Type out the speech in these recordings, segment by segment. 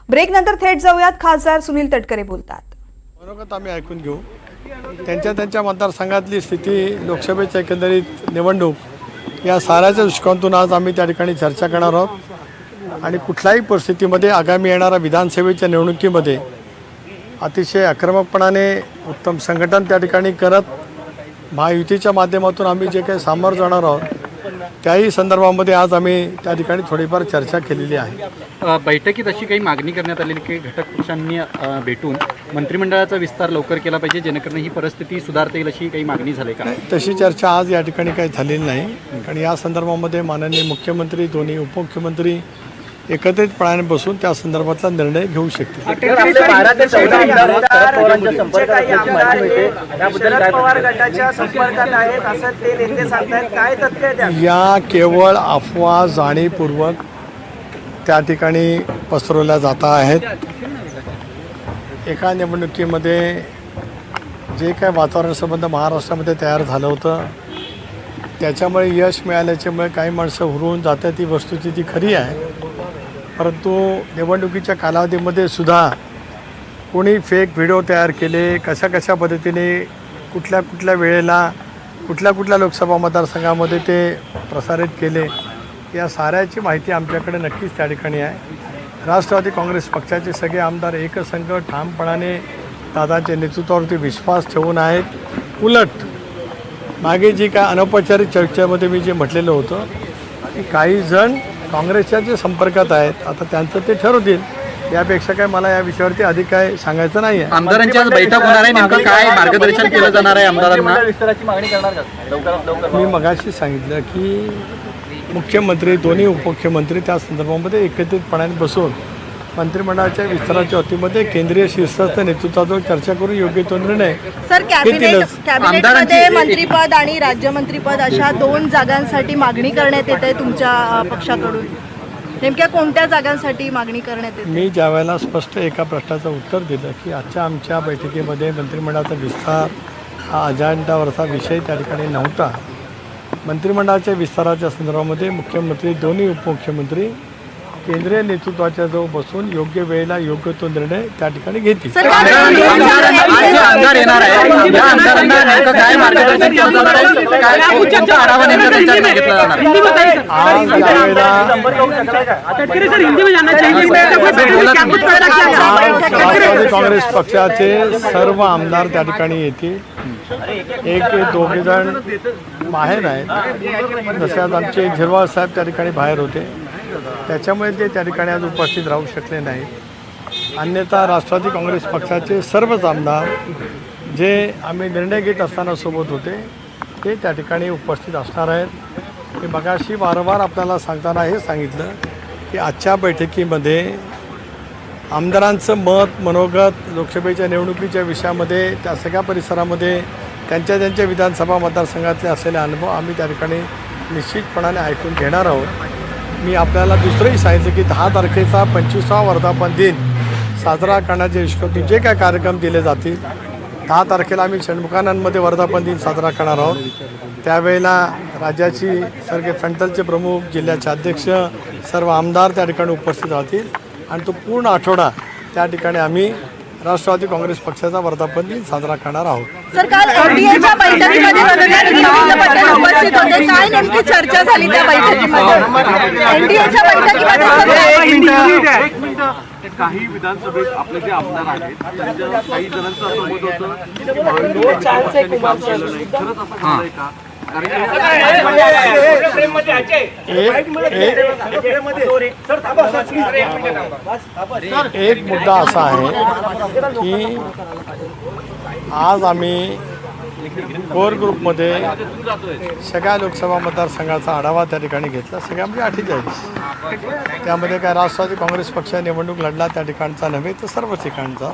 ब्रेकनंतर थेट जाऊयात, खासदार सुनील तटकरे बोलतात. मनोगत आम्ही ऐकून घेऊ. त्यांच्या मतदारसंघातली स्थिती, लोकसभेच्या एकंदरीत निवडणूक या साऱ्याच्या दृष्टिकोनातून आज आम्ही त्या ठिकाणी चर्चा करणार आहोत. आणि कुठल्याही परिस्थितीमध्ये आगामी येणाऱ्या विधानसभेच्या निवडणुकीमध्ये अतिशय आक्रमकपणाने उत्तम संघटन त्या ठिकाणी करत महायुतीच्या माध्यमातून आम्ही जे काही सामोरं जाणार आहोत त्याही संदर्भामध्ये आज आम्ही त्या ठिकाणी थोडीफार चर्चा केलेली आहे. बैठकीत अशी काही मागणी करण्यात आलेली की घटक पक्षांनी भेटून मंत्रिमंडळाचा विस्तार लवकर केला पाहिजे, जेणेकरून ही परिस्थिती सुधारता येईल, अशी काही मागणी झाली का? तशी चर्चा आज या ठिकाणी काही झालेली नाही. कारण या संदर्भामध्ये माननीय मुख्यमंत्री, दोन्ही उपमुख्यमंत्री एकत्रितपणाने बसून त्या संदर्भातला निर्णय घेऊ शकतील. या केवळ अफवा जाणीवपूर्वक त्या ठिकाणी पसरवल्या जात आहेत. एका निवडणुकीमध्ये जे काय वातावरण संबंध महाराष्ट्रामध्ये तयार झालं होतं त्याच्यामुळे यश मिळाल्याच्यामुळे काही माणसं हुरवून जातात, ती वस्तुस्थिती खरी आहे. परंतु निवडणुकीच्या कालावधीमध्ये सुद्धा कोणी फेक व्हिडिओ तयार केले, कशा पद्धतीने कुठल्या वेळेला कुठल्या लोकसभा मतदारसंघामध्ये ते प्रसारित केले, या साऱ्याची माहिती आमच्याकडे नक्कीच त्या ठिकाणी आहे. राष्ट्रवादी काँग्रेस पक्षाचे सगळे आमदार एकसंघ ठामपणाने दादांच्या नेतृत्वावरती विश्वास ठेवून आहेत. उलट मागे जी काय अनौपचारिक चर्चेमध्ये मी जे म्हटलेलं होतं की काही जण काँग्रेसच्या जे संपर्कात आहेत, आता त्यांचं ते ठरवतील. यापेक्षा काय मला या विषयावरती अधिक काय सांगायचं नाही आहे. आमदारांची आज बैठक होणार आहे, नेमकं काय मार्गदर्शन केलं जाणार आहे आमदारांना? मी मगाशी सांगितलं की मुख्यमंत्री, दोन्ही उपमुख्यमंत्री त्या संदर्भामध्ये एकत्रितपणाने बसून मंत्रिमंडळाच्या विस्ताराच्या वतीमध्ये केंद्रीय शीर्षस्थाच्या नेतृत्वावर चर्चा करून योग्य तो निर्णय सर, कॅबिनेटमध्ये मंत्रीपद आणि राज्यमंत्रीपद अशा 2 जागांसाठी मागणी करण्यात येत आहे तुमच्या पक्षाकडून. नेमक्या कोणत्या जागांसाठी मागणी करण्यात येते? मी ज्यावेळेला स्पष्ट एका प्रश्नाचं उत्तर दिलं की आमच्या बैठकीमध्ये मंत्रिमंडळाचा विस्तार हा अजेंडावरचा विषय त्या ठिकाणी नव्हता. मंत्रिमंडळाच्या विस्ताराच्या संदर्भामध्ये मुख्यमंत्री, दोन्ही उपमुख्यमंत्री केंद्रीय नेतृत्वाच्या जवळ बसून योग्य वेळेला योग्य तो निर्णय त्या ठिकाणी घेतील. राष्ट्रवादी काँग्रेस पक्षाचे सर्व आमदार त्या ठिकाणी येतील. एक दोघे जण बाहेर आहेत, जसे आज आमचे झिरवाळ साहेब त्या ठिकाणी बाहेर होते, त्याच्यामुळे ते त्या ठिकाणी आज उपस्थित राहू शकले नाहीत. अन्यथा राष्ट्रवादी काँग्रेस पक्षाचे सर्वच आमदार जे आम्ही निर्णय घेत असताना सोबत होते ते त्या ठिकाणी उपस्थित असणार आहेत. मी मगाशी वारंवार आपल्याला सांगताना हे सांगितलं की आजच्या बैठकीमध्ये आमदारांचं मत, मनोगत लोकसभेच्या निवडणुकीच्या विषयामध्ये, त्या सगळ्या परिसरामध्ये त्यांच्या विधानसभा मतदारसंघातले असलेले अनुभव आम्ही त्या ठिकाणी निश्चितपणाने ऐकून घेणार आहोत. मी आपल्याला दुसरंही सांगितलं की 10 तारखेचा 25वा वर्धापन दिन साजरा करण्याचे दृष्टीकोनातून जे काय कार्यक्रम दिले जातील, 10 तारखेला आम्ही षण्मुखानंदमध्ये वर्धापन दिन साजरा करणार आहोत. त्यावेळेला राज्याची सर्व फ्रंटलचे प्रमुख, जिल्ह्याचे अध्यक्ष, सर्व आमदार त्या ठिकाणी उपस्थित राहतील आणि तो पूर्ण आठवडा त्या ठिकाणी आम्ही राष्ट्रवादी काँग्रेस पक्षाचा वर्धापन दिन साजरा करणार आहोत. सर, काल एनडीएच्या बैठकीमध्ये उपस्थित होते, काय नेमकी चर्चा झाली त्या बैठकीमध्ये? एनडीएच्या बैठकीमध्ये काही विधानसभेत आपले जे आमदार आहेत त्यांच्या काही जणांचं असं मत होतं की महायुतीच्या काम केलं नाही. खरंच असं झालंय का? एक मुद्दा असा आहे की आज आम्ही कोर ग्रुपमध्ये सगळ्या लोकसभा मतदारसंघाचा आढावा त्या ठिकाणी घेतला. सगळ्या म्हणजे 48. त्यामध्ये काय राष्ट्रवादी काँग्रेस पक्ष निवडणूक लढला त्या ठिकाणचा नव्हे तर सर्व ठिकाणचा.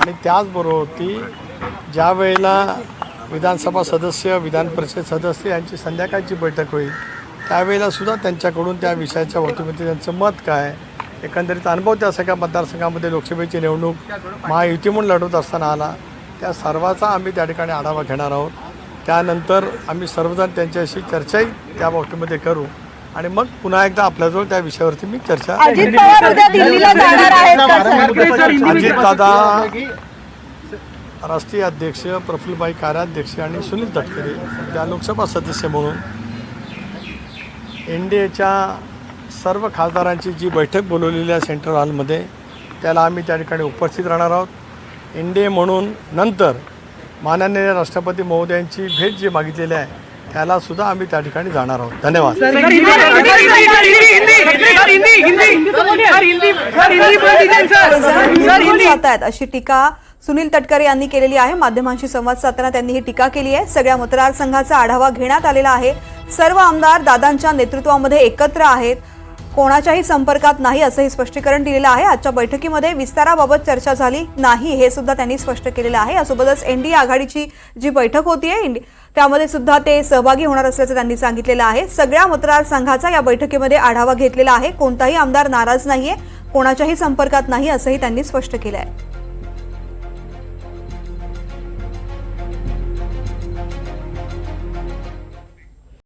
आणि त्याचबरोबर ती ज्या वेळेला विधानसभा सदस्य, विधान परिषद सदस्य यांची संध्याकाळची बैठक होईल त्यावेळेला सुद्धा त्यांच्याकडून त्या विषयाच्या वतीमध्ये त्यांचं मत काय, एकंदरीत अनुभव त्या सगळ्या मतदारसंघामध्ये लोकसभेची निवडणूक महायुती म्हणून लढवत असताना आला, त्या सर्वाचा आम्ही त्या ठिकाणी आढावा घेणार आहोत. त्यानंतर आम्ही सर्वजण त्यांच्याशी चर्चाही त्या बाबतीमध्ये करू आणि मग पुन्हा एकदा आपल्याजवळ त्या विषयावरती मी चर्चा. अजित पवार उद्या दिल्लीला जाणार आहेत का सर? अजितदादा, राष्ट्रीय अध्यक्ष, प्रफुल्लभाई कार्याध्यक्ष आणि सुनील तटकरे त्या लोकसभा सदस्य म्हणून NDAच्या सर्व खासदारांची जी बैठक बोलवलेली आहे सेंट्रल हॉलमध्ये, त्याला आम्ही त्या ठिकाणी उपस्थित राहणार आहोत. NDA म्हणून नंतर माननीय राष्ट्रपती महोदयांची भेट जी मागितलेली आहे त्याला सुद्धा आम्ही त्या ठिकाणी जाणार आहोत. धन्यवाद. जातात अशी टीका सुनील तटकरे यांनी केलेली आहे. माध्यमांशी संवाद साधताना त्यांनी ही टीका केली आहे. सगळ्या मतदारसंघाचा आढावा घेण्यात आलेला आहे. सर्व आमदार दादांच्या नेतृत्वामध्ये एकत्र आहेत, कोणाच्याही संपर्कात नाही असंही स्पष्टीकरण दिलेलं आहे. आजच्या बैठकीमध्ये विस्ताराबाबत चर्चा झाली नाही हे सुद्धा त्यांनी स्पष्ट केलेलं आहे. यासोबतच NDA आघाडीची जी बैठक होतीये त्यामध्ये सुद्धा ते सहभागी होणार असल्याचं त्यांनी सांगितलेलं आहे. सगळ्या मतदारसंघाचा या बैठकीमध्ये आढावा घेतलेला आहे. कोणताही आमदार नाराज नाहीये, कोणाच्याही संपर्कात नाही असंही त्यांनी स्पष्ट केलं आहे.